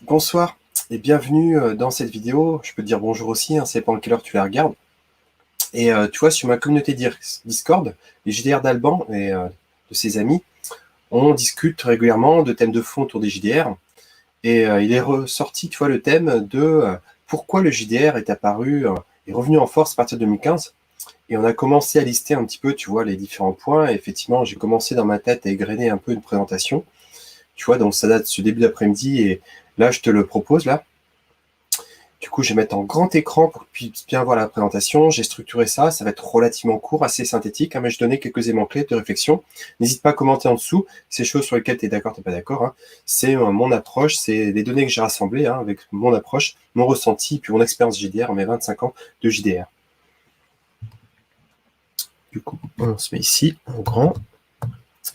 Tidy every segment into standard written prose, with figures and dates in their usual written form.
Bonsoir et bienvenue dans cette vidéo. Je peux te dire bonjour aussi, c'est pendant quelle heure tu la regardes. Et tu vois, sur ma communauté Discord, les JDR d'Alban et de ses amis, on discute régulièrement de thèmes de fond autour des JDR. Et il est ressorti, tu vois, le thème de pourquoi le JDR est apparu, est revenu en force à partir de 2015. Et on a commencé à lister un petit peu, tu vois, les différents points. Et effectivement, j'ai commencé dans ma tête à égrener un peu une présentation. Tu vois, donc ça date de ce début d'après-midi et là, je te le propose, là. Du coup, je vais mettre en grand écran pour que tu puisses bien voir la présentation. J'ai structuré ça, ça va être relativement court, assez synthétique, mais je donnais quelques éléments clés de réflexion. N'hésite pas à commenter en dessous ces choses sur lesquelles tu es d'accord, tu n'es pas d'accord. C'est mon approche, c'est les données que j'ai rassemblées avec mon approche, mon ressenti, puis mon expérience JDR, mes 25 ans de JDR. Du coup, on se met ici, en grand.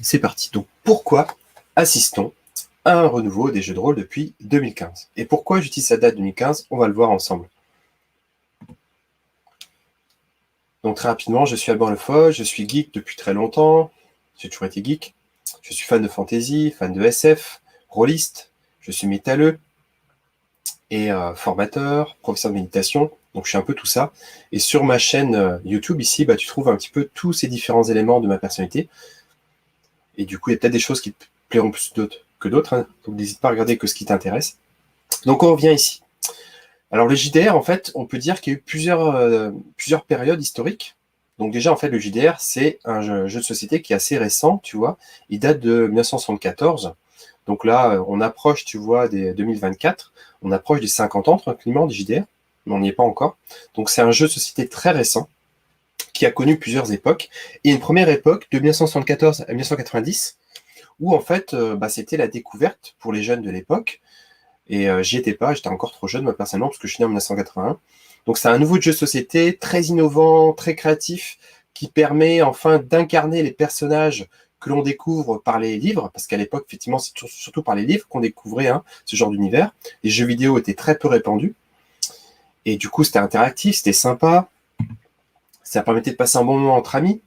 C'est parti. Donc, pourquoi assistons à un renouveau des jeux de rôle depuis 2015? Et pourquoi j'utilise cette date 2015? On va le voir ensemble. Donc très rapidement, je suis Alban Lefoll, je suis geek depuis très longtemps, j'ai toujours été geek. Je suis fan de fantasy, fan de SF, rôliste, je suis métalleux et formateur, professeur de méditation, donc je suis un peu tout ça. Et sur ma chaîne YouTube ici, tu trouves un petit peu tous ces différents éléments de ma personnalité. Et du coup, il y a peut-être des choses qui te plairont plus que d'autres, donc n'hésite pas à regarder que ce qui t'intéresse. Donc on revient ici. Alors le JDR, en fait, on peut dire qu'il y a eu plusieurs périodes historiques. Donc déjà, en fait, le JDR, c'est un jeu de société qui est assez récent, tu vois. Il date de 1974. Donc là, on approche, tu vois, des 2024. On approche des 50 ans, tranquillement, du JDR, mais on n'y est pas encore. Donc c'est un jeu de société très récent qui a connu plusieurs époques. Et une première époque, de 1974 à 1990, où en fait, c'était la découverte pour les jeunes de l'époque. Et j'y étais pas, j'étais encore trop jeune, moi, personnellement, parce que je suis né en 1981. Donc c'est un nouveau jeu de société, très innovant, très créatif, qui permet enfin d'incarner les personnages que l'on découvre par les livres, parce qu'à l'époque, effectivement, c'est surtout par les livres qu'on découvrait ce genre d'univers. Les jeux vidéo étaient très peu répandus, et du coup, c'était interactif, c'était sympa, ça permettait de passer un bon moment entre amis,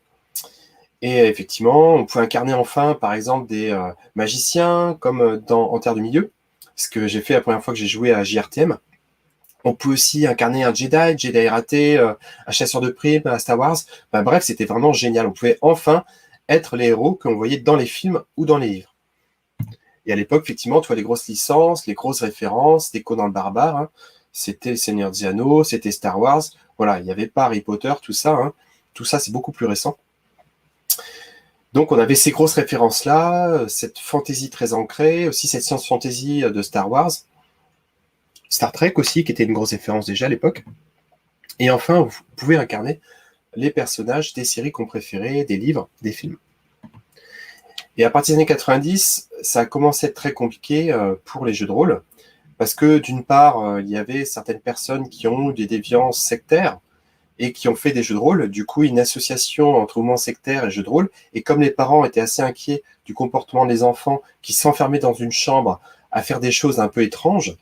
et effectivement, on pouvait incarner enfin, par exemple, des magiciens, comme en Terre du Milieu, ce que j'ai fait la première fois que j'ai joué à JRTM. On peut aussi incarner un Jedi raté, un chasseur de primes, un Star Wars. Bref, c'était vraiment génial. On pouvait enfin être les héros que l'on voyait dans les films ou dans les livres. Et à l'époque, effectivement, tu vois les grosses licences, les grosses références, des Conan le Barbare, c'était le Seigneur des Anneaux, c'était Star Wars. Voilà, il n'y avait pas Harry Potter, tout ça. Tout ça, c'est beaucoup plus récent. Donc, on avait ces grosses références-là, cette fantasy très ancrée, aussi cette science fantasy de Star Wars. Star Trek aussi, qui était une grosse référence déjà à l'époque. Et enfin, vous pouvez incarner les personnages des séries qu'on préférait, des livres, des films. Et à partir des années 90, ça a commencé à être très compliqué pour les jeux de rôle, parce que d'une part, il y avait certaines personnes qui ont eu des déviances sectaires et qui ont fait des jeux de rôle. Du coup, une association entre mouvement sectaire et jeux de rôle. Et comme les parents étaient assez inquiets du comportement des enfants qui s'enfermaient dans une chambre à faire des choses un peu étranges,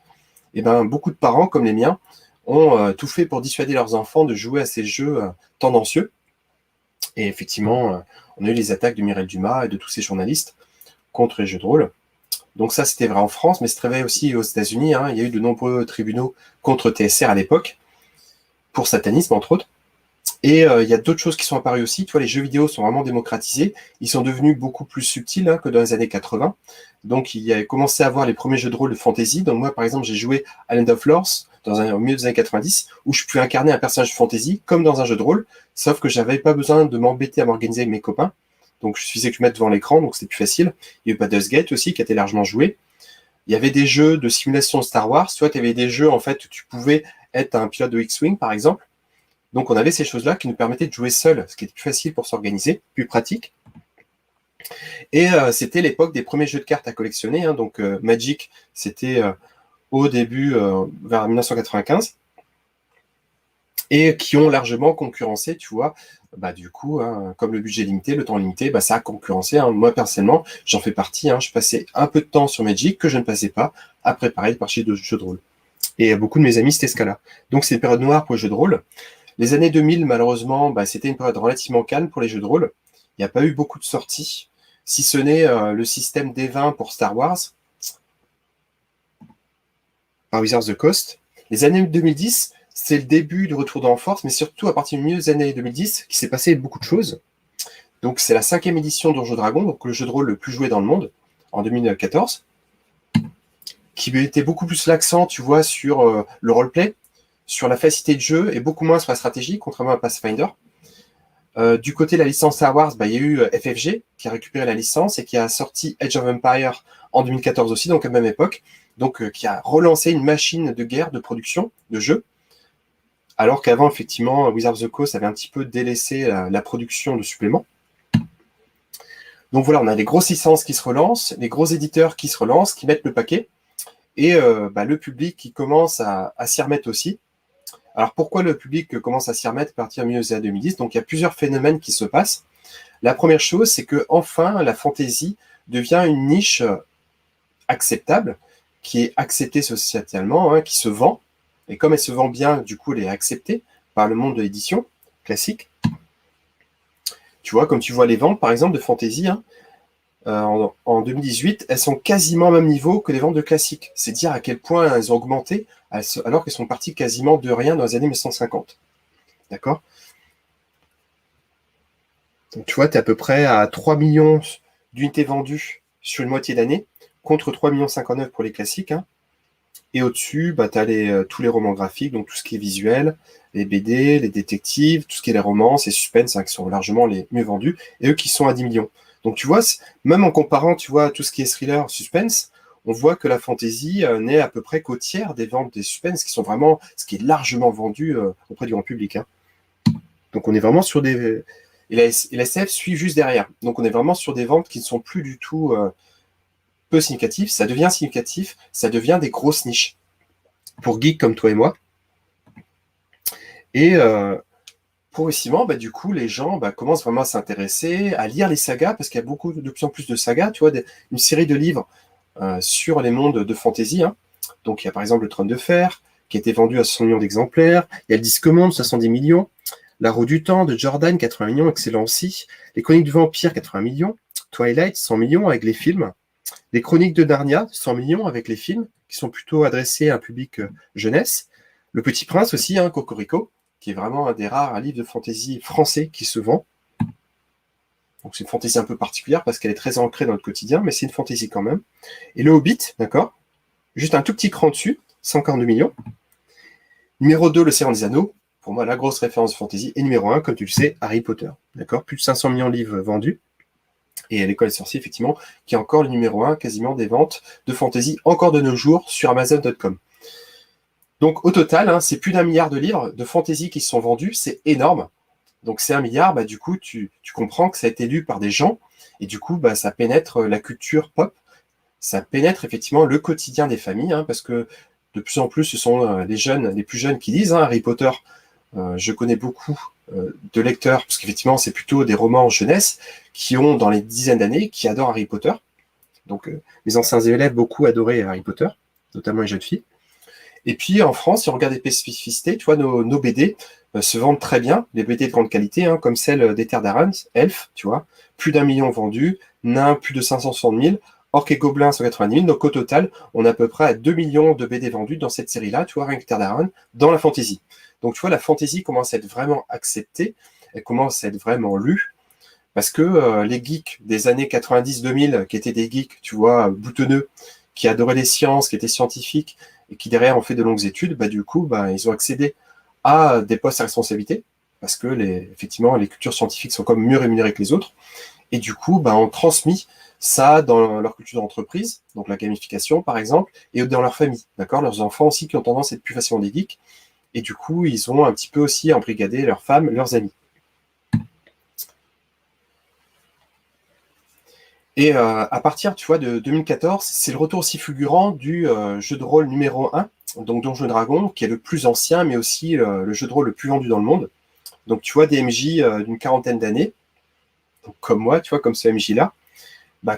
et beaucoup de parents, comme les miens, ont tout fait pour dissuader leurs enfants de jouer à ces jeux tendancieux. Et effectivement, on a eu les attaques de Mireille Dumas et de tous ces journalistes contre les jeux de rôle. Donc ça, c'était vrai en France, mais c'est vrai aussi aux États-Unis. Il y a eu de nombreux tribunaux contre TSR à l'époque, pour satanisme entre autres. Et il y a d'autres choses qui sont apparues aussi. Tu vois, les jeux vidéo sont vraiment démocratisés. Ils sont devenus beaucoup plus subtils que dans les années 80. Donc, il y a commencé à avoir les premiers jeux de rôle de fantasy. Donc, moi, par exemple, j'ai joué à Land of Lords au milieu des années 90, où je pouvais incarner un personnage fantasy, comme dans un jeu de rôle, sauf que j'avais pas besoin de m'embêter à m'organiser avec mes copains. Donc, je suffisait que je mette devant l'écran, donc c'était plus facile. Il y a eu Baldur's Gate aussi, qui a été largement joué. Il y avait des jeux de simulation Star Wars. Tu vois, tu avais des jeux, en fait, où tu pouvais être un pilote de X-Wing, par exemple. Donc, on avait ces choses-là qui nous permettaient de jouer seul, ce qui était plus facile pour s'organiser, plus pratique. Et c'était l'époque des premiers jeux de cartes à collectionner. Donc, Magic, c'était au début, vers 1995, et qui ont largement concurrencé, tu vois, du coup, comme le budget limité, le temps limité, ça a concurrencé. Moi, personnellement, j'en fais partie. Je passais un peu de temps sur Magic que je ne passais pas à préparer le marché de jeux de rôle. Et beaucoup de mes amis, c'était ce cas-là. Donc, c'est une période noire pour les jeux de rôle. Les années 2000, malheureusement, c'était une période relativement calme pour les jeux de rôle. Il n'y a pas eu beaucoup de sorties, si ce n'est le système D20 pour Star Wars. par Wizards of the Coast. Les années 2010, c'est le début du retour en force, mais surtout à partir du milieu des années 2010, qu'il s'est passé beaucoup de choses. Donc c'est la 5e édition de Donjons Dragons, donc le jeu de rôle le plus joué dans le monde, en 2014, qui mettait beaucoup plus l'accent, tu vois, sur le roleplay, sur la facilité de jeu, et beaucoup moins sur la stratégie, contrairement à Pathfinder. Du côté de la licence Star Wars, il y a eu FFG, qui a récupéré la licence, et qui a sorti Age of Empires en 2014 aussi, donc à la même époque, donc qui a relancé une machine de guerre, de production, de jeux, alors qu'avant, effectivement, Wizards of the Coast avait un petit peu délaissé la production de suppléments. Donc voilà, on a les grosses licences qui se relancent, les gros éditeurs qui se relancent, qui mettent le paquet, et le public qui commence à s'y remettre aussi. Alors pourquoi le public commence à s'y remettre à partir du milieu des années 2010? Donc il y a plusieurs phénomènes qui se passent. La première chose, c'est que enfin la fantasy devient une niche acceptable, qui est acceptée sociétalement, qui se vend. Et comme elle se vend bien, du coup, elle est acceptée par le monde de l'édition classique. Tu vois, comme tu vois les ventes, par exemple, de fantasy, en 2018, elles sont quasiment au même niveau que les ventes de classiques. C'est dire à quel point elles ont augmenté, alors qu'elles sont parties quasiment de rien dans les années 1950. D'accord? Donc tu vois, tu es à peu près à 3 millions d'unités vendues sur une moitié d'année, contre 3,59 millions pour les classiques. Et au-dessus, tu as tous les romans graphiques, donc tout ce qui est visuel, les BD, les détectives, tout ce qui est les romances et suspense, qui sont largement les mieux vendus, et eux qui sont à 10 millions. Donc tu vois, même en comparant, tu vois, tout ce qui est thriller, suspense, on voit que la fantasy n'est à peu près qu'au tiers des ventes des suspense, qui sont vraiment ce qui est largement vendu auprès du grand public. Donc on est vraiment sur des... Et la SF suit juste derrière. Donc on est vraiment sur des ventes qui ne sont plus du tout peu significatives. Ça devient significatif, ça devient des grosses niches. Pour geeks comme toi et moi. Et progressivement, du coup, les gens commencent vraiment à s'intéresser, à lire les sagas, parce qu'il y a de plus en plus de sagas, tu vois, une série de livres sur les mondes de fantasy. Donc il y a par exemple le Trône de Fer, qui a été vendu à 100 millions d'exemplaires. Il y a le Disque Monde, 70 millions. La Roue du Temps de Jordan, 80 millions, excellent aussi. Les Chroniques du Vampire, 80 millions. Twilight, 100 millions avec les films. Les Chroniques de Narnia, 100 millions avec les films, qui sont plutôt adressés à un public jeunesse. Le Petit Prince aussi, Cocorico, qui est vraiment un des rares livres de fantasy français qui se vend. Donc c'est une fantasy un peu particulière parce qu'elle est très ancrée dans notre quotidien, mais c'est une fantasy quand même. Et le Hobbit, d'accord, juste un tout petit cran dessus, 142 millions. Numéro 2, Le Seigneur des Anneaux, pour moi la grosse référence de fantasy. Et numéro 1, comme tu le sais, Harry Potter, d'accord, plus de 500 millions de livres vendus. Et l'École des Sorciers, effectivement, qui est encore le numéro 1 quasiment des ventes de fantasy, encore de nos jours, sur Amazon.com. Donc au total, c'est plus d'1 milliard de livres de fantasy qui se sont vendus, c'est énorme. Donc c'est 1 milliard, du coup, tu comprends que ça a été lu par des gens, et du coup, ça pénètre la culture pop, ça pénètre effectivement le quotidien des familles, parce que de plus en plus, ce sont les plus jeunes qui lisent Harry Potter. Je connais beaucoup de lecteurs, parce qu'effectivement, c'est plutôt des romans jeunesse, qui ont dans les dizaines d'années, qui adorent Harry Potter. Donc mes anciens élèves, beaucoup adoraient Harry Potter, notamment les jeunes filles. Et puis en France, si on regarde les spécificités, tu vois, nos BD se vendent très bien, les BD de grande qualité, comme celle des Terres d'Aran, Elf, tu vois, plus d'1 million vendus, Nains, plus de 560 000, Orques et Gobelins, 190 000, donc au total, on est à peu près à 2 millions de BD vendus dans cette série-là, tu vois, rien que Terres d'Aran, dans la fantasy. Donc tu vois, la fantasy commence à être vraiment acceptée, elle commence à être vraiment lue, parce que les geeks des années 90-2000, qui étaient des geeks, tu vois, boutonneux, qui adoraient les sciences, qui étaient scientifiques, et qui derrière ont fait de longues études, du coup, ils ont accédé à des postes à responsabilité, parce que effectivement, les cultures scientifiques sont comme mieux rémunérées que les autres, et du coup, ont transmis ça dans leur culture d'entreprise, donc la gamification par exemple, et dans leur famille, d'accord, leurs enfants aussi qui ont tendance à être plus facilement des geeks, et du coup, ils ont un petit peu aussi embrigadé leurs femmes, leurs amis. Et à partir, tu vois, de 2014, c'est le retour aussi fulgurant du jeu de rôle numéro 1, donc Donjons et Dragons, qui est le plus ancien, mais aussi le jeu de rôle le plus vendu dans le monde. Donc tu vois des MJ d'une quarantaine d'années, comme moi, tu vois, comme ce MJ-là,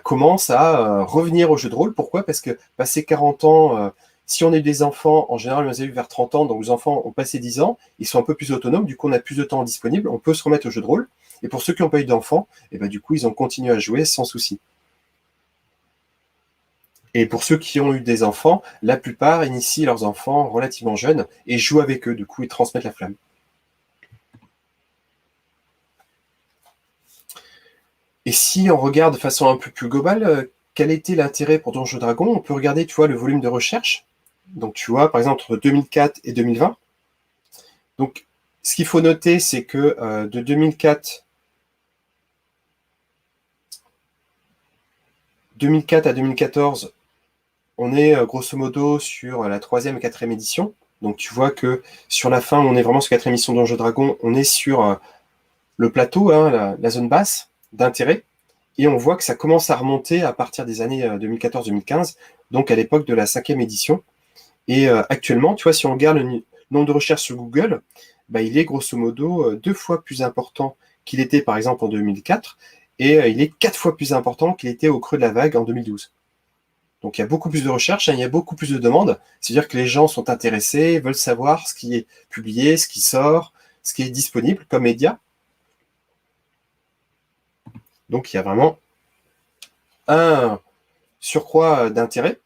commencent à revenir au jeu de rôle. Pourquoi? Parce que passé 40 ans, si on a eu des enfants, en général, on les a eu vers 30 ans, donc les enfants ont passé 10 ans, ils sont un peu plus autonomes, du coup on a plus de temps disponible, on peut se remettre au jeu de rôle. Et pour ceux qui n'ont pas eu d'enfants, du coup, ils ont continué à jouer sans souci. Et pour ceux qui ont eu des enfants, la plupart initient leurs enfants relativement jeunes et jouent avec eux, du coup, ils transmettent la flamme. Et si on regarde de façon un peu plus globale, quel était l'intérêt pour Donjons et Dragons? On peut regarder, tu vois, le volume de recherche. Donc, tu vois, par exemple, entre 2004 et 2020. Donc, ce qu'il faut noter, c'est que de 2004 à 2014, on est grosso modo sur la 3e et 4e édition. Donc, tu vois que sur la fin, on est vraiment sur la 4e édition de Donjons et Dragons. On est sur le plateau, hein, la zone basse d'intérêt. Et on voit que ça commence à remonter à partir des années 2014-2015, donc à l'époque de la 5e édition. Et actuellement, tu vois, si on regarde le nombre de recherches sur Google, bah, il est grosso modo 2 fois plus important qu'il était par exemple en 2004, et il est 4 fois plus important qu'il était au creux de la vague en 2012. Donc il y a beaucoup plus de recherches, hein, il y a beaucoup plus de demandes, c'est-à-dire que les gens sont intéressés, veulent savoir ce qui est publié, ce qui sort, ce qui est disponible comme média. Donc il y a vraiment un surcroît d'intérêt.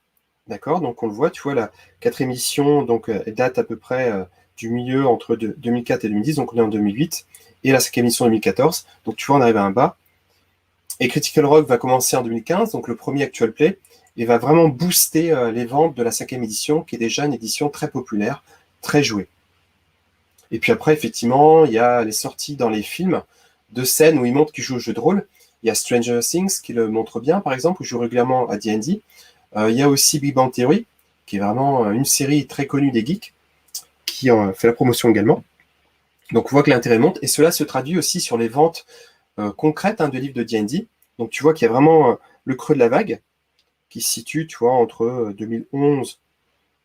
D'accord, donc on le voit, tu vois, la 4e édition donc, date à peu près du milieu entre 2004 et 2010, donc on est en 2008, et la 5e édition 2014, donc tu vois, on arrive à un bas. Et Critical Role va commencer en 2015, donc le premier actual play, et va vraiment booster les ventes de la 5e édition, qui est déjà une édition très populaire, très jouée. Et puis après, effectivement, il y a les sorties dans les films de scènes où ils montrent qu'ils jouent au jeu de rôle. Il y a Stranger Things qui le montre bien, par exemple, où je joue régulièrement à D&D. Il y a aussi Big Bang Theory, qui est vraiment une série très connue des geeks, qui en fait la promotion également. Donc on voit que l'intérêt monte, et cela se traduit aussi sur les ventes concrètes de livres de D&D. Donc tu vois qu'il y a vraiment le creux de la vague, qui se situe, tu vois, entre 2011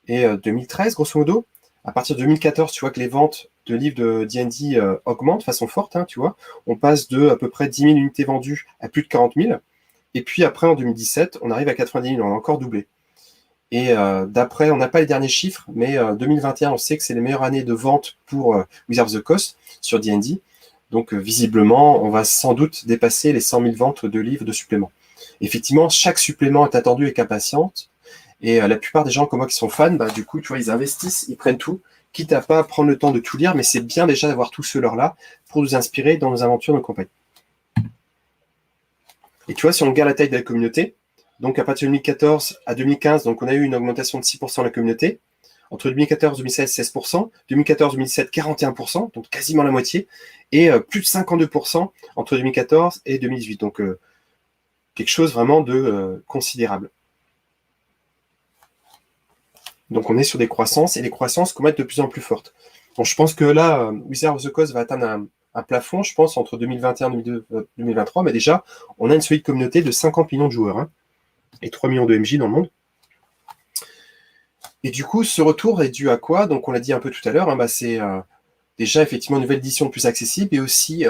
et 2013, grosso modo. À partir de 2014, tu vois que les ventes de livres de D&D augmentent de façon forte, tu vois. On passe de à peu près 10 000 unités vendues à plus de 40 000. Et puis après, en 2017, on arrive à 90 000, on a encore doublé. Et d'après, on n'a pas les derniers chiffres, mais 2021, on sait que c'est les meilleures années de vente pour Wizards of the Coast sur D&D. Donc visiblement, on va sans doute dépasser les 100 000 ventes de livres de suppléments. Effectivement, chaque supplément est attendu avec impatience. Et la plupart des gens comme moi qui sont fans, bah, du coup, tu vois, ils investissent, ils prennent tout, quitte à pas prendre le temps de tout lire, mais c'est bien déjà d'avoir tout ce lore-là pour nous inspirer dans nos aventures, nos campagnes. Et tu vois, si on regarde la taille de la communauté, donc à partir de 2014 à 2015, donc on a eu une augmentation de 6% de la communauté. Entre 2014 et 2016, 16%. 2014-2017, 41%, donc quasiment la moitié. Et plus de 52% entre 2014 et 2018. Donc quelque chose vraiment de considérable. Donc on est sur des croissances, et les croissances commencent à être de plus en plus fortes. Bon, je pense que là, Wizards of the Coast va atteindre un plafond, je pense, entre 2021 et 2023, mais déjà, on a une solide communauté de 50 millions de joueurs, et 3 millions de MJ dans le monde. Et du coup, ce retour est dû à quoi? Donc on l'a dit un peu tout à l'heure, c'est déjà effectivement une nouvelle édition plus accessible, et aussi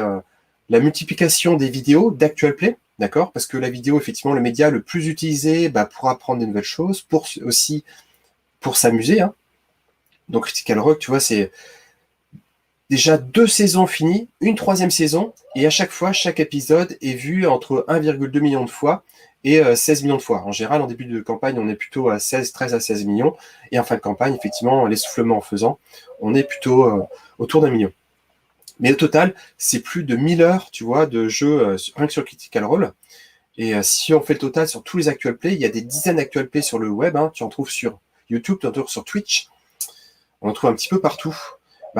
la multiplication des vidéos d'actual play, d'accord? Parce que la vidéo, effectivement, le média le plus utilisé pour apprendre des nouvelles choses, pour s'amuser. Donc Critical Role, tu vois, c'est déjà 2 saisons finies, une 3e saison, et à chaque fois, chaque épisode est vu entre 1,2 million de fois et 16 millions de fois. En général, en début de campagne, on est plutôt à 13 à 16 millions, et en fin de campagne, effectivement, l'essoufflement en faisant, on est plutôt autour d'1 million. Mais au total, c'est plus de 1000 heures, tu vois, de jeu rien que sur Critical Role. Et si on fait le total sur tous les actual plays, il y a des dizaines d'actual plays sur le web, tu en trouves sur YouTube, tu en trouves sur Twitch, on en trouve un petit peu partout.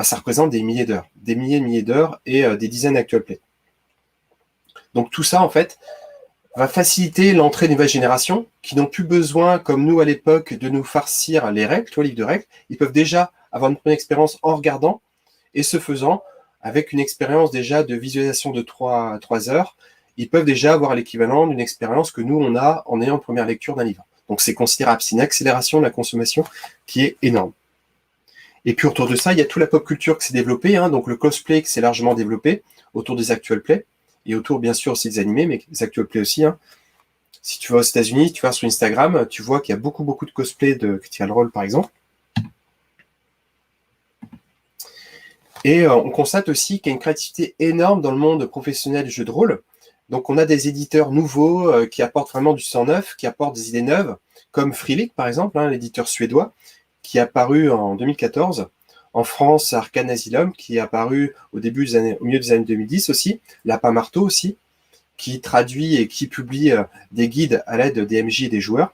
Ça représente des milliers d'heures, des milliers d'heures, et des dizaines d'actual plays. Donc tout ça, en fait, va faciliter l'entrée des nouvelles générations qui n'ont plus besoin, comme nous à l'époque, de nous farcir les règles, livre de règles. Ils peuvent déjà avoir une première expérience en regardant, et ce faisant, avec une expérience déjà de visualisation de 3 heures, ils peuvent déjà avoir l'équivalent d'une expérience que nous, on a en ayant une première lecture d'un livre. Donc c'est considérable, c'est une accélération de la consommation qui est énorme. Et puis autour de ça, il y a toute la pop culture qui s'est développée, donc le cosplay qui s'est largement développé autour des actual plays, et autour bien sûr aussi des animés, mais des actual plays aussi. Si tu vas aux États-Unis, tu vas sur Instagram, tu vois qu'il y a beaucoup de cosplay de Critical Role par exemple. Et on constate aussi qu'il y a une créativité énorme dans le monde professionnel du jeu de rôle. Donc on a des éditeurs nouveaux qui apportent vraiment du sang neuf, qui apportent des idées neuves, comme Freeleak par exemple, hein, l'éditeur suédois, qui est apparu en 2014. En France, Arcane Asylum, qui est apparu au milieu des années 2010 aussi. Lapin Marteau aussi, qui traduit et qui publie des guides à l'aide des MJ et des joueurs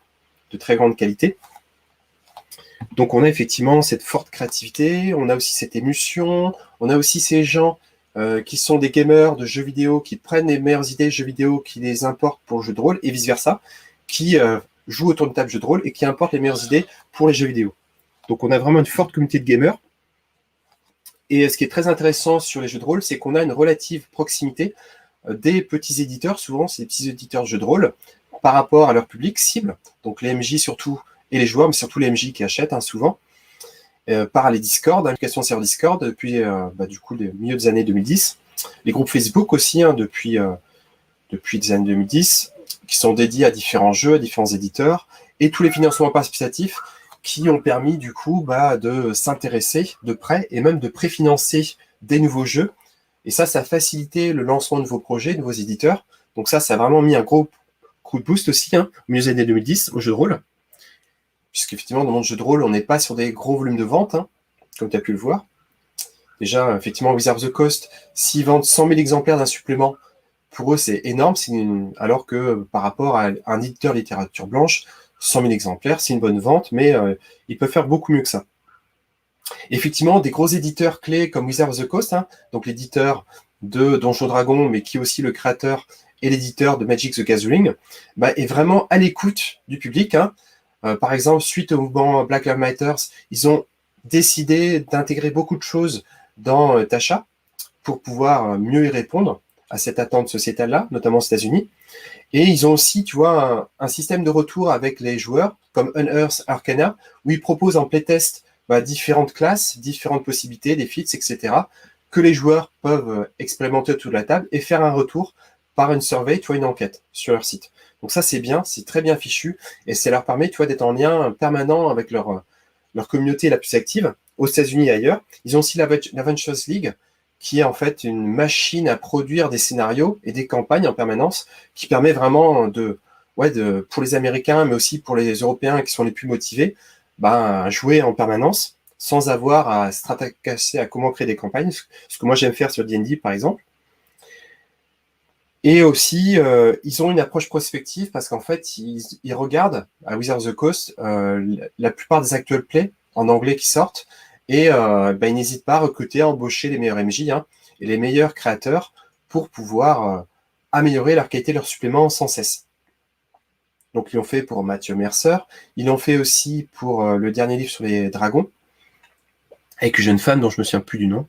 de très grande qualité. Donc on a effectivement cette forte créativité, on a aussi cette émulsion, on a aussi ces gens qui sont des gamers de jeux vidéo, qui prennent les meilleures idées de jeux vidéo, qui les importent pour le jeu de rôle, et vice-versa, qui jouent autour de table jeu de rôle et qui importent les meilleures idées pour les jeux vidéo. Donc on a vraiment une forte communauté de gamers. Et ce qui est très intéressant sur les jeux de rôle, c'est qu'on a une relative proximité des petits éditeurs, souvent c'est des petits éditeurs de jeux de rôle, par rapport à leur public cible, donc les MJ surtout, et les joueurs, mais surtout les MJ qui achètent souvent, par les Discord, l'application serveur Discord, depuis du coup le milieu des années 2010, les groupes Facebook aussi, depuis les années 2010, qui sont dédiés à différents jeux, à différents éditeurs, et tous les financements participatifs qui ont permis du coup de s'intéresser de près et même de préfinancer des nouveaux jeux. Et ça a facilité le lancement de nouveaux projets, de nouveaux éditeurs. Donc ça a vraiment mis un gros coup de boost aussi, au milieu des années 2010, au jeu de rôle. Puisqu'effectivement, dans le monde du jeu de rôle, on n'est pas sur des gros volumes de vente, comme tu as pu le voir. Déjà, effectivement, Wizards of the Coast, s'ils vendent 100 000 exemplaires d'un supplément, pour eux, c'est énorme, alors que par rapport à un éditeur littérature blanche, 100 000 exemplaires, c'est une bonne vente, mais ils peuvent faire beaucoup mieux que ça. Effectivement, des gros éditeurs clés comme Wizards of the Coast, donc l'éditeur de Donjons Dragons, mais qui est aussi le créateur et l'éditeur de Magic the Gathering, est vraiment à l'écoute du public. Par exemple, suite au mouvement Black Lives Matter, ils ont décidé d'intégrer beaucoup de choses dans Tasha pour pouvoir mieux y répondre à cette attente sociétale-là, notamment aux États-Unis. Et ils ont aussi, tu vois, un système de retour avec les joueurs, comme Unearth Arcana, où ils proposent en playtest différentes classes, différentes possibilités, des feats, etc., que les joueurs peuvent expérimenter autour de la table et faire un retour par une survey, tu vois, une enquête sur leur site. Donc ça, c'est bien, c'est très bien fichu, et ça leur permet, tu vois, d'être en lien permanent avec leur communauté la plus active, aux États-Unis et ailleurs. Ils ont aussi l'Avengers League, qui est en fait une machine à produire des scénarios et des campagnes en permanence, qui permet vraiment pour les Américains, mais aussi pour les Européens qui sont les plus motivés, à jouer en permanence, sans avoir à se tracasser à comment créer des campagnes, ce que moi j'aime faire sur D&D par exemple. Et aussi, ils ont une approche prospective parce qu'en fait, ils regardent à Wizards of the Coast la plupart des actual plays en anglais qui sortent et ils n'hésitent pas à recruter, à embaucher les meilleurs MJ et les meilleurs créateurs pour pouvoir améliorer leur qualité, leurs suppléments sans cesse. Donc, ils l'ont fait pour Mathieu Mercer. Ils l'ont fait aussi pour le dernier livre sur les dragons, avec une jeune femme dont je me souviens plus du nom.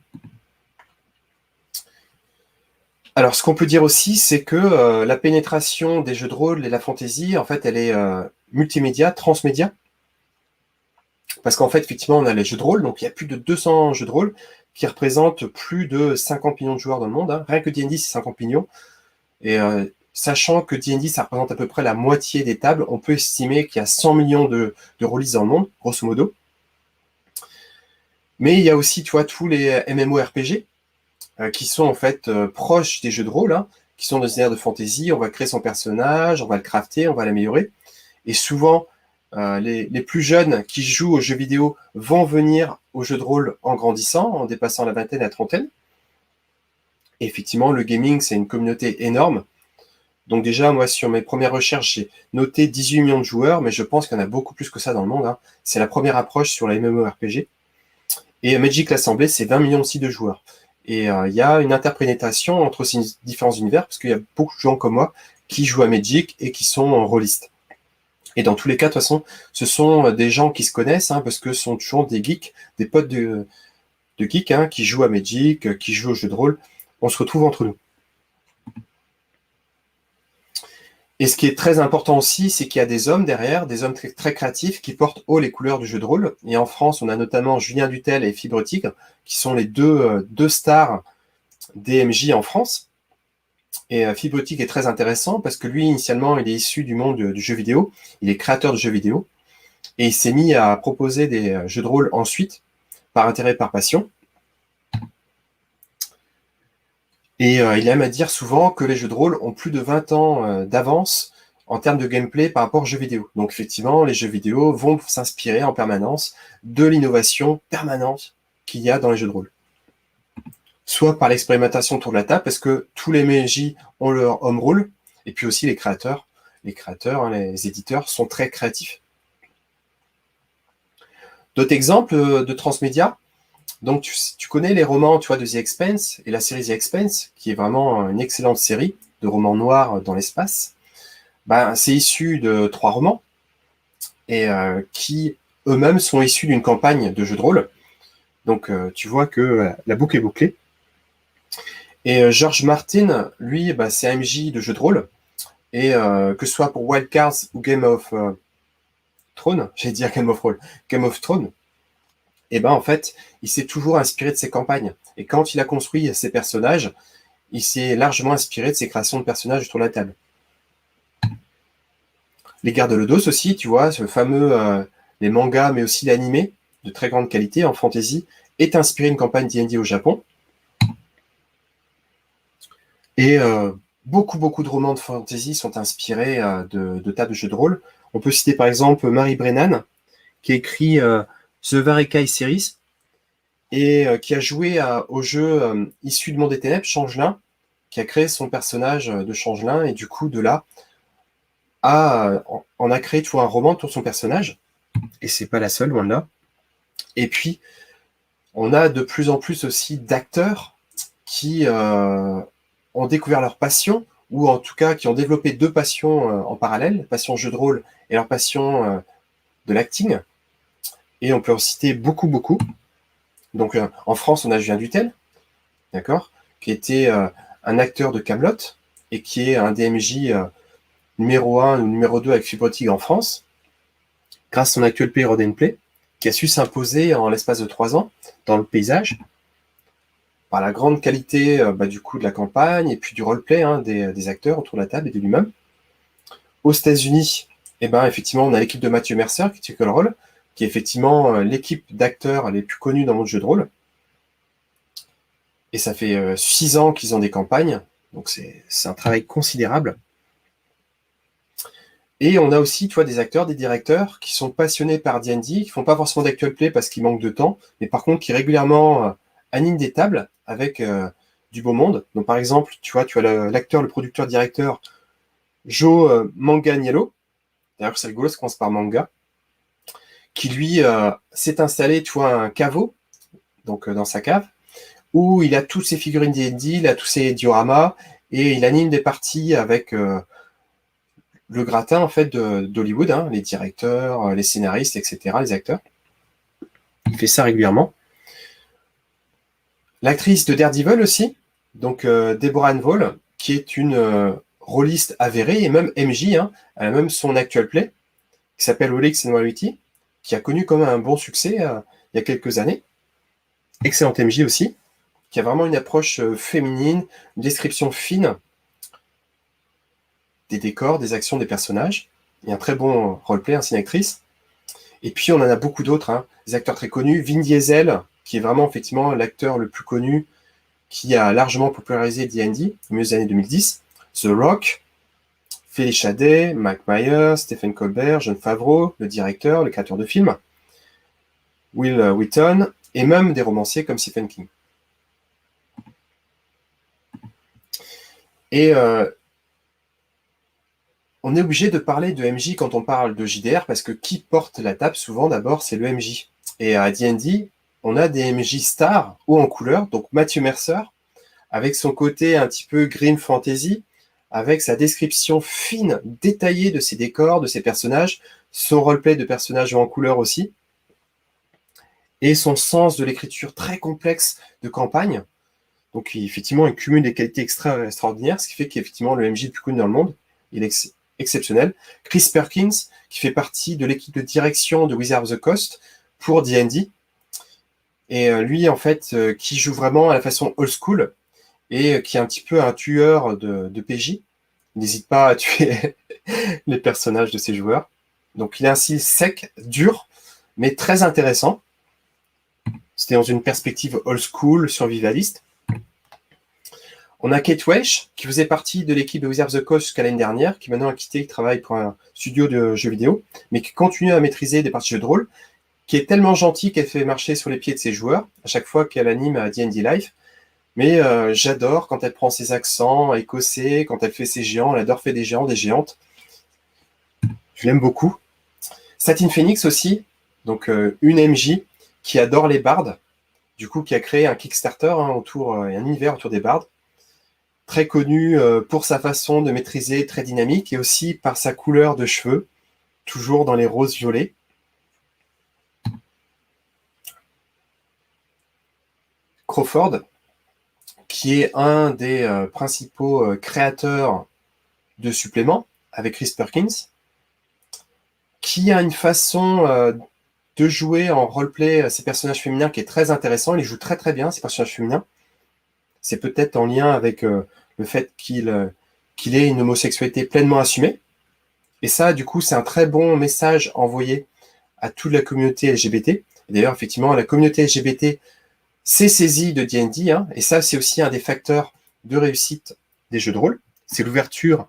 Alors, ce qu'on peut dire aussi, c'est que la pénétration des jeux de rôle et la fantasy, en fait, elle est multimédia, transmédia. Parce qu'en fait, effectivement, on a les jeux de rôle, donc il y a plus de 200 jeux de rôle qui représentent plus de 50 millions de joueurs dans le monde. Rien que D&D, c'est 50 millions. Et sachant que D&D, ça représente à peu près la moitié des tables, on peut estimer qu'il y a 100 millions de rôlistes dans le monde, grosso modo. Mais il y a aussi, tu vois, tous les MMORPG, qui sont en fait proches des jeux de rôle, qui sont dans une ère de fantasy. On va créer son personnage, on va le crafter, on va l'améliorer. Et souvent, les plus jeunes qui jouent aux jeux vidéo vont venir aux jeux de rôle en grandissant, en dépassant la vingtaine à la trentaine. Et effectivement, le gaming, c'est une communauté énorme. Donc déjà, moi, sur mes premières recherches, j'ai noté 18 millions de joueurs, mais je pense qu'il y en a beaucoup plus que ça dans le monde. C'est la première approche sur la MMORPG. Et Magic l'Assemblée, c'est 20 millions aussi de joueurs. Et il y a une interprétation entre ces différents univers, parce qu'il y a beaucoup de gens comme moi qui jouent à Magic et qui sont rôlistes. Et dans tous les cas, de toute façon, ce sont des gens qui se connaissent, parce que ce sont toujours des geeks, des potes de geeks, qui jouent à Magic, qui jouent aux jeux de rôle. On se retrouve entre nous. Et ce qui est très important aussi, c'est qu'il y a des hommes derrière, des hommes très, très créatifs qui portent haut les couleurs du jeu de rôle. Et en France, on a notamment Julien Dutel et Fibre Tigre, qui sont les deux stars des MJ en France. Et Fibre Tigre est très intéressant parce que lui, initialement, il est issu du monde du jeu vidéo. Il est créateur de jeux vidéo. Et il s'est mis à proposer des jeux de rôle ensuite, par intérêt, par passion. Et il aime à dire souvent que les jeux de rôle ont plus de 20 ans d'avance en termes de gameplay par rapport aux jeux vidéo. Donc effectivement, les jeux vidéo vont s'inspirer en permanence de l'innovation permanente qu'il y a dans les jeux de rôle. Soit par l'expérimentation autour de la table, parce que tous les MJ ont leur home rule, et puis aussi les créateurs, les éditeurs sont très créatifs. D'autres exemples de transmédia. Donc tu connais les romans, tu vois, de The Expanse et la série The Expanse, qui est vraiment une excellente série de romans noirs dans l'espace. Ben, c'est issu de 3 romans et qui eux-mêmes sont issus d'une campagne de jeu de rôle. Donc tu vois que la boucle est bouclée. Et George Martin, lui, bah, c'est un MJ de jeu de rôle. Et que ce soit pour Wild Cards ou Game of Thrones, j'allais dire Game of Roll, Game of Thrones, et ben en fait, il s'est toujours inspiré de ses campagnes. Et quand il a construit ses personnages, il s'est largement inspiré de ses créations de personnages autour de la table. Les Gardes de Lodos aussi, tu vois, ce fameux, les mangas, mais aussi l'animé, de très grande qualité en fantasy, est inspiré d'une campagne D&D au Japon. Et beaucoup de romans de fantasy sont inspirés de tas de jeux de rôle. On peut citer par exemple Mary Brennan, qui a écrit The Varekai Series, et qui a joué au jeu issu de Monde des Ténèbres, Changelin, qui a créé son personnage de Changelin, et du coup, de là, en a créé un roman autour de son personnage, et c'est pas la seule, loin de là. Et puis, on a de plus en plus aussi d'acteurs qui ont découvert leur passion, ou en tout cas qui ont développé 2 passions en parallèle, passion jeu de rôle et leur passion de l'acting. Et on peut en citer beaucoup. Donc en France, on a Julien Dutel, d'accord, qui était un acteur de Camelot et qui est un DMJ numéro 1 ou numéro 2 avec Fibre Tigre en France, grâce à son actuel play Roden Play, qui a su s'imposer en l'espace de 3 ans dans le paysage, par la grande qualité du coup de la campagne et puis du roleplay des acteurs autour de la table et de lui-même. Aux États-Unis, effectivement, on a l'équipe de Matthew Mercer, qui est Role, qui est effectivement l'équipe d'acteurs les plus connus dans le jeu de rôle. Et ça fait 6 ans qu'ils ont des campagnes, donc c'est un travail considérable. Et on a aussi, tu vois, des acteurs, des directeurs qui sont passionnés par D&D, qui font pas forcément d'actual play parce qu'ils manquent de temps, mais par contre qui régulièrement animent des tables avec du beau monde. Donc par exemple, tu as l'acteur, le producteur, directeur Joe Manganiello, d'ailleurs c'est rigolo, ça commence par manga, qui lui s'est installé, tu vois, un caveau, donc dans sa cave, où il a toutes ses figurines D&D, il a tous ses dioramas, et il anime des parties avec le gratin en fait d'Hollywood, les directeurs, les scénaristes, etc., les acteurs. Il fait ça régulièrement. L'actrice de Daredevil aussi, donc Deborah Ann Woll, qui est une rôliste avérée et même MJ, elle a même son actual play, qui s'appelle Olix and Reality, qui a connu quand même un bon succès il y a quelques années. Excellente MJ aussi, qui a vraiment une approche féminine, une description fine des décors, des actions, des personnages, et un très bon roleplay, c'est une actrice. Et puis on en a beaucoup d'autres, des acteurs très connus. Vin Diesel, qui est vraiment effectivement l'acteur le plus connu, qui a largement popularisé D&D au milieu des années 2010. The Rock, Felicia Day, Mike Myers, Stephen Colbert, Jon Favreau, le directeur, le créateur de films, Will Wheaton, et même des romanciers comme Stephen King. Et on est obligé de parler de MJ quand on parle de JDR, parce que qui porte la table souvent d'abord, c'est le MJ. Et à D&D, on a des MJ stars, haut en couleur, donc Matthew Mercer, avec son côté un petit peu grim fantasy, avec sa description fine, détaillée de ses décors, de ses personnages, son roleplay de personnages haut en couleur aussi, et son sens de l'écriture très complexe de campagne. Donc effectivement, il cumule des qualités extraordinaires, ce qui fait qu'effectivement, le MJ le plus connu dans le monde, il est exceptionnel. Chris Perkins, qui fait partie de l'équipe de direction de Wizards of the Coast pour D&D, et lui, en fait, qui joue vraiment à la façon old school, et qui est un petit peu un tueur de PJ. Il n'hésite pas à tuer les personnages de ses joueurs. Donc il a un style sec, dur, mais très intéressant. C'était dans une perspective old school, survivaliste. On a Kate Welch, qui faisait partie de l'équipe de Wizards of the Coast jusqu'à l'année dernière, qui maintenant a quitté, qui travaille pour un studio de jeux vidéo, mais qui continue à maîtriser des parties de jeux de rôle, qui est tellement gentille qu'elle fait marcher sur les pieds de ses joueurs à chaque fois qu'elle anime à D&D Live. Mais j'adore quand elle prend ses accents écossais, quand elle fait ses géants, elle adore faire des géants, des géantes. Je l'aime beaucoup. Satine Phoenix aussi, donc une MJ qui adore les bardes, du coup qui a créé un Kickstarter autour, et un univers autour des bardes, très connu pour sa façon de maîtriser, très dynamique, et aussi par sa couleur de cheveux, toujours dans les roses violets. Crawford, qui est un des principaux créateurs de suppléments avec Chris Perkins, qui a une façon de jouer en roleplay ces personnages féminins qui est très intéressant. Il les joue très très bien, ces personnages féminins. C'est peut-être en lien avec le fait qu'il ait une homosexualité pleinement assumée. Et ça, du coup, c'est un très bon message envoyé à toute la communauté LGBT. D'ailleurs, effectivement, la communauté LGBT s'est saisie de D&D, et ça, c'est aussi un des facteurs de réussite des jeux de rôle. C'est l'ouverture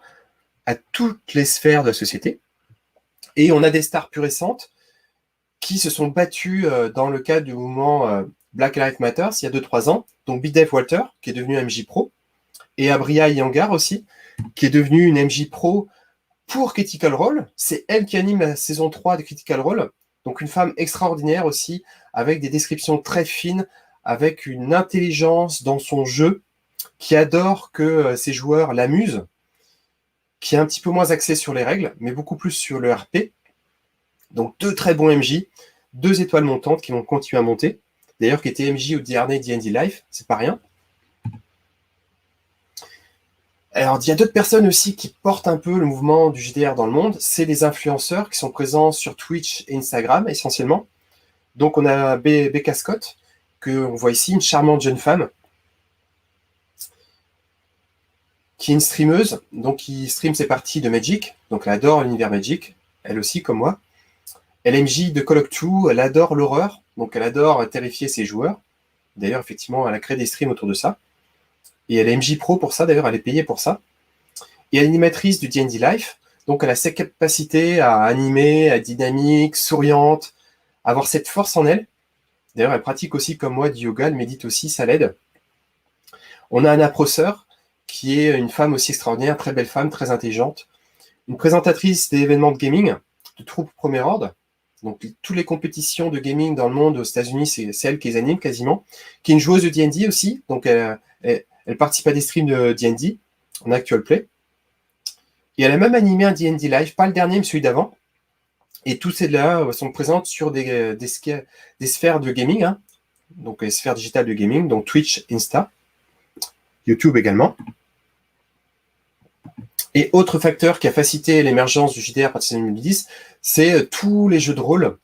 à toutes les sphères de la société. Et on a des stars plus récentes qui se sont battues dans le cadre du mouvement Black Lives Matter il y a 2-3 ans. Donc Bidef Walter, qui est devenu MJ Pro, et Abria Iyengar aussi, qui est devenue une MJ Pro pour Critical Role. C'est elle qui anime la saison 3 de Critical Role. Donc une femme extraordinaire aussi, avec des descriptions très fines, avec une intelligence dans son jeu, qui adore que ses joueurs l'amusent, qui est un petit peu moins axé sur les règles, mais beaucoup plus sur le RP. Donc 2 très bons MJ, 2 étoiles montantes qui vont continuer à monter. D'ailleurs, qui était MJ au dernier D&D Live, c'est pas rien. Alors, il y a d'autres personnes aussi qui portent un peu le mouvement du JDR dans le monde. C'est les influenceurs qui sont présents sur Twitch et Instagram, essentiellement. Donc, on a Becca Scott, qu'on voit ici, une charmante jeune femme, qui est une streameuse, donc qui stream ses parties de Magic. Donc, elle adore l'univers Magic, elle aussi, comme moi. Elle est MJ de Call of Duty, elle adore l'horreur, donc elle adore terrifier ses joueurs. D'ailleurs, effectivement, elle a créé des streams autour de ça. Et elle est MJ Pro pour ça, d'ailleurs, elle est payée pour ça. Et elle est animatrice du D&D Life, donc elle a cette capacité à animer, à être dynamique, souriante, à avoir cette force en elle. D'ailleurs, elle pratique aussi, comme moi, du yoga, elle médite aussi, ça l'aide. On a Anna Prosser, qui est une femme aussi extraordinaire, très belle femme, très intelligente, une présentatrice des événements de gaming, de troupes premier ordre. Donc, toutes les compétitions de gaming dans le monde aux États-Unis, c'est elle qui les anime quasiment, qui est une joueuse de D&D aussi, donc elle participe à des streams de D&D en actual play. Et elle a même animé un D&D Live, pas le dernier, mais celui d'avant. Et tous ces-là sont présentes sur des sphères de gaming, donc les sphères digitales de gaming, donc Twitch, Insta, YouTube également. Et autre facteur qui a facilité l'émergence du JDR à partir de 2010, c'est tous les jeux de rôle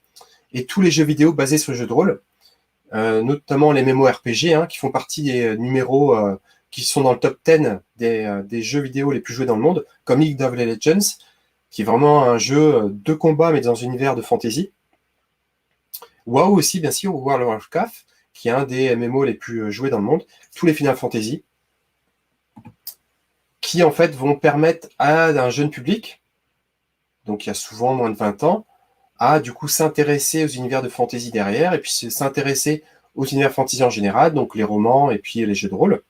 et tous les jeux vidéo basés sur les jeux de rôle, notamment les MMORPG, qui font partie des numéros qui sont dans le top 10 des jeux vidéo les plus joués dans le monde, comme League of Legends, qui est vraiment un jeu de combat, mais dans un univers de fantasy. WoW aussi, bien sûr, World of Warcraft, qui est un des MMO les plus joués dans le monde, tous les Final Fantasy, qui en fait vont permettre à un jeune public, donc il y a souvent moins de 20 ans, à du coup s'intéresser aux univers de fantasy derrière, et puis s'intéresser aux univers fantasy en général, donc les romans et puis les jeux de rôle.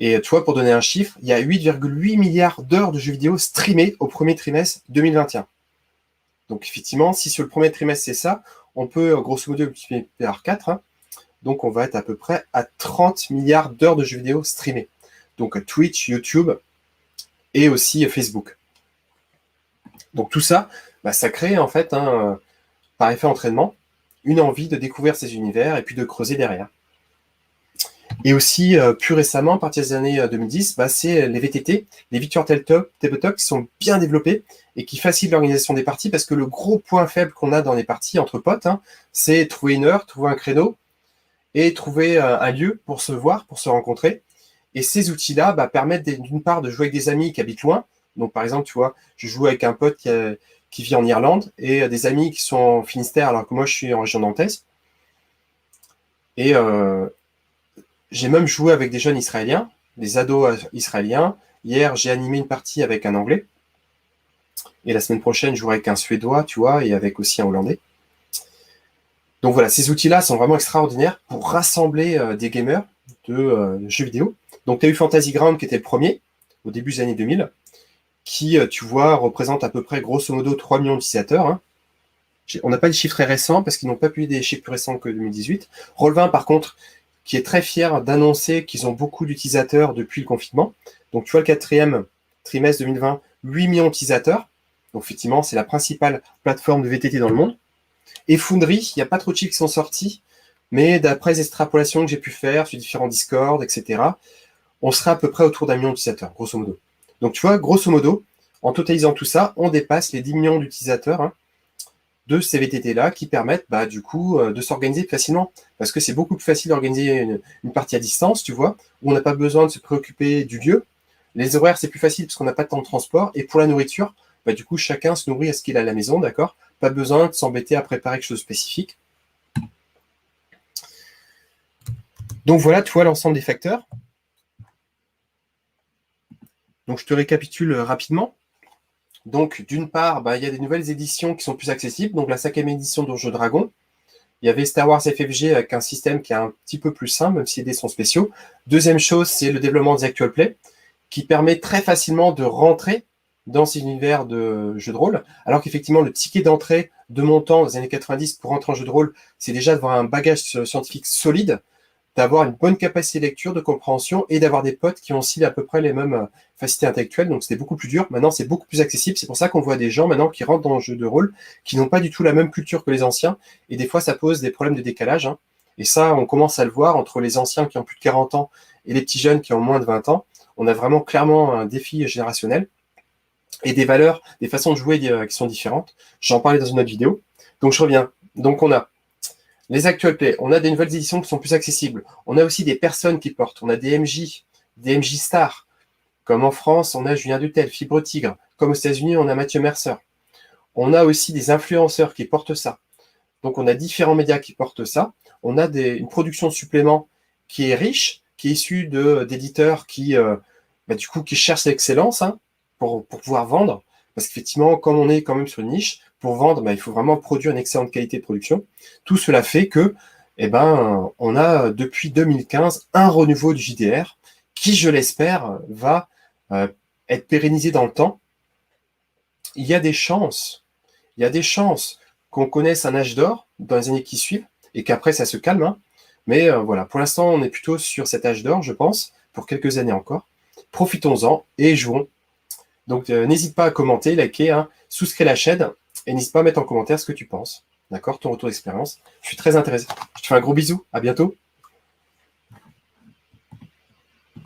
Et tu vois, pour donner un chiffre, il y a 8,8 milliards d'heures de jeux vidéo streamés au premier trimestre 2021. Donc effectivement, si sur le premier trimestre c'est ça, on peut grosso modo multiplier par 4, donc on va être à peu près à 30 milliards d'heures de jeux vidéo streamés. Donc Twitch, YouTube et aussi Facebook. Donc tout ça, ça crée en fait, par effet entraînement, une envie de découvrir ces univers et puis de creuser derrière. Et aussi, plus récemment, à partir des années 2010, c'est les VTT, les Virtual Tabletop, qui sont bien développés et qui facilitent l'organisation des parties, parce que le gros point faible qu'on a dans les parties entre potes, c'est trouver une heure, trouver un créneau et trouver un lieu pour se voir, pour se rencontrer. Et ces outils-là permettent d'une part de jouer avec des amis qui habitent loin. Donc par exemple, tu vois, je joue avec un pote qui vit en Irlande et des amis qui sont en Finistère alors que moi je suis en région nantaise. Et j'ai même joué avec des jeunes israéliens des ados israéliens. Hier, j'ai animé une partie avec un Anglais. Et la semaine prochaine, je jouerai avec un Suédois, tu vois, et avec aussi un Hollandais. Donc voilà, ces outils-là sont vraiment extraordinaires pour rassembler des gamers de jeux vidéo. Donc tu as eu Fantasy Ground qui était le premier, au début des années 2000, qui, tu vois, représente à peu près, grosso modo, 3 millions d'utilisateurs. Hein. On n'a pas les chiffres très récents, parce qu'ils n'ont pas publié des chiffres plus récents que 2018. Roll20, par contre, qui est très fier d'annoncer qu'ils ont beaucoup d'utilisateurs depuis le confinement. Donc tu vois, le quatrième trimestre 2020, 8 millions d'utilisateurs. Donc effectivement, c'est la principale plateforme de VTT dans le monde. Et Foundry, il n'y a pas trop de chiffres qui sont sortis, mais d'après les extrapolations que j'ai pu faire sur différents Discord, etc., on sera à peu près autour d'1 million d'utilisateurs, grosso modo. Donc tu vois, grosso modo, en totalisant tout ça, on dépasse les 10 millions d'utilisateurs hein, de ces VTT-là qui permettent du coup de s'organiser facilement. Parce que c'est beaucoup plus facile d'organiser une partie à distance, tu vois, où on n'a pas besoin de se préoccuper du lieu. Les horaires, c'est plus facile parce qu'on n'a pas de temps de transport. Et pour la nourriture, du coup, chacun se nourrit à ce qu'il a à la maison, d'accord? Pas besoin de s'embêter à préparer quelque chose de spécifique. Donc voilà, tu vois l'ensemble des facteurs. Donc je te récapitule rapidement. Donc d'une part, il y a des nouvelles éditions qui sont plus accessibles. Donc la 5e édition de Donjons Dragons. Il y avait Star Wars FFG avec un système qui est un petit peu plus simple, même si les dés sont spéciaux. Deuxième chose, c'est le développement des actual play, qui permet très facilement de rentrer dans ces univers de jeux de rôle, alors qu'effectivement, le ticket d'entrée de mon temps dans les années 90 pour rentrer en jeu de rôle, c'est déjà d'avoir un bagage scientifique solide, d'avoir une bonne capacité de lecture, de compréhension, et d'avoir des potes qui ont aussi à peu près les mêmes facilités intellectuelles, donc c'était beaucoup plus dur. Maintenant, c'est beaucoup plus accessible, c'est pour ça qu'on voit des gens maintenant qui rentrent dans le jeu de rôle, qui n'ont pas du tout la même culture que les anciens, et des fois, ça pose des problèmes de décalage, hein. Et ça, on commence à le voir entre les anciens qui ont plus de 40 ans et les petits jeunes qui ont moins de 20 ans. On a vraiment clairement un défi générationnel et des valeurs, des façons de jouer qui sont différentes. J'en parlais dans une autre vidéo. Donc je reviens. Donc on a les actual play, on a des nouvelles éditions qui sont plus accessibles. On a aussi des personnes qui portent. On a des MJ stars. Comme en France, on a Julien Dutel, Fibre Tigre. Comme aux États-Unis, on a Mathieu Mercer. On a aussi des influenceurs qui portent ça. Donc on a différents médias qui portent ça. On a une production supplément qui est riche, qui est issue d'éditeurs qui, du coup, qui cherchent l'excellence hein, pour pouvoir vendre. Parce qu'effectivement, comme on est quand même sur une niche, pour vendre, il faut vraiment produire une excellente qualité de production. Tout cela fait que, on a depuis 2015 un renouveau du JDR qui, je l'espère, va être pérennisé dans le temps. Il y a des chances qu'on connaisse un âge d'or dans les années qui suivent et qu'après ça se calme. Hein. Mais voilà, pour l'instant, on est plutôt sur cet âge d'or, je pense, pour quelques années encore. Profitons-en et jouons. Donc, n'hésite pas à commenter, liker, hein, souscrire la chaîne et n'hésite pas à mettre en commentaire ce que tu penses. D'accord, ton retour d'expérience. Je suis très intéressé. Je te fais un gros bisou. À bientôt.